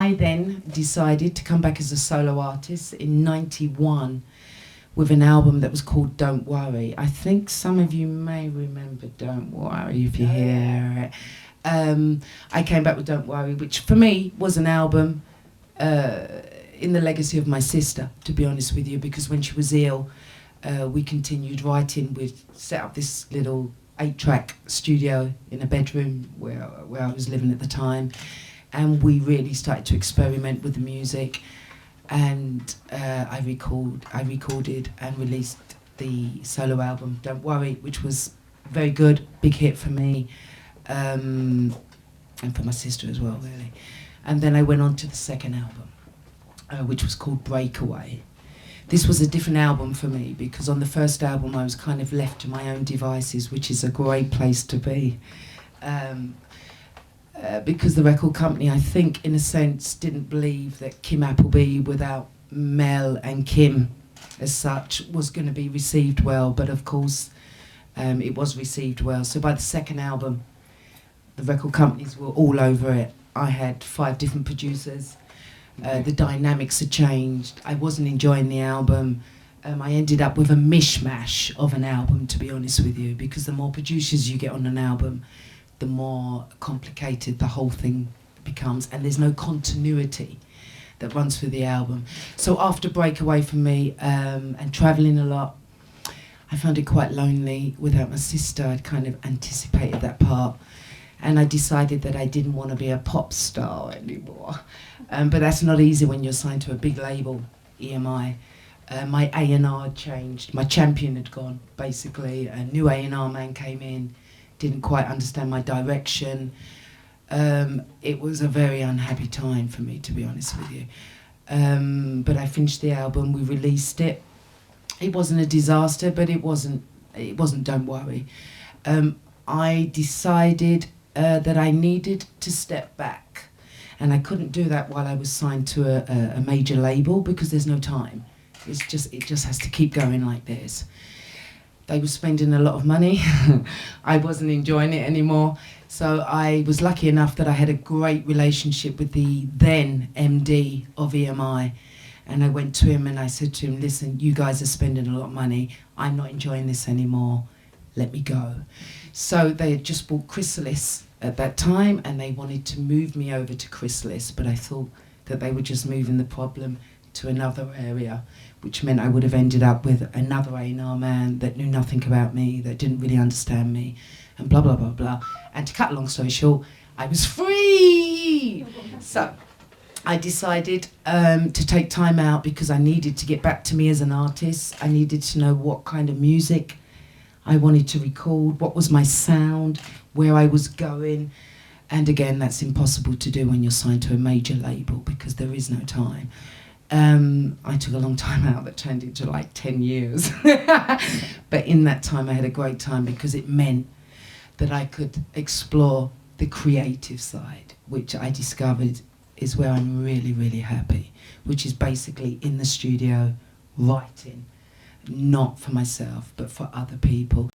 I then decided to come back as a solo artist in '91 with an album that was called Don't Worry. I think some of you may remember Don't Worry if you hear it. I came back with Don't Worry, which for me was an album in the legacy of my sister, to be honest with you, because when she was ill, we continued writing. We set up this little 8-track studio in a bedroom where I was living at the time, and we really started to experiment with the music. And I recorded and released the solo album Don't Worry, which was very good, big hit for me, and for my sister as well, really. And then I went on to the second album, which was called Breakaway. This was a different album for me because on the first album I was kind of left to my own devices, which is a great place to be. Because the record company, I think, in a sense, didn't believe that Kim Appleby, without Mel and Kim as such, was going to be received well. But of course, it was received well. So by the second album, the record companies were all over it. I had 5 different producers. The dynamics had changed. I wasn't enjoying the album. I ended up with a mishmash of an album, to be honest with you, because the more producers you get on an album, the more complicated the whole thing becomes, and there's no continuity that runs through the album. So after Breakaway for me, and travelling a lot, I found it quite lonely without my sister. I'd kind of anticipated that part, and I decided that I didn't want to be a pop star anymore. But that's not easy when you're signed to a big label, EMI. My A&R had changed. My champion had gone, basically. A new A&R man came in, didn't quite understand my direction. It was a very unhappy time for me, to be honest with you. But I finished the album, we released it. It wasn't a disaster, but it wasn't Don't Worry. I decided that I needed to step back, and I couldn't do that while I was signed to a major label because there's no time. It just has to keep going like this. They were spending a lot of money. I wasn't enjoying it anymore. So I was lucky enough that I had a great relationship with the then MD of EMI. And I went to him and I said to him, listen, you guys are spending a lot of money. I'm not enjoying this anymore. Let me go. So they had just bought Chrysalis at that time and they wanted to move me over to Chrysalis, but I thought that they were just moving the problem to another area, which meant I would have ended up with another A&R man that knew nothing about me, that didn't really understand me, and blah, blah, blah, blah. And to cut a long story short, I was free! So I decided to take time out because I needed to get back to me as an artist. I needed to know what kind of music I wanted to record, what was my sound, where I was going. And again, that's impossible to do when you're signed to a major label because there is no time. I took a long time out that turned into like 10 years. But in that time I had a great time because it meant that I could explore the creative side, which I discovered is where I'm really, really happy, which is basically in the studio writing, not for myself, but for other people.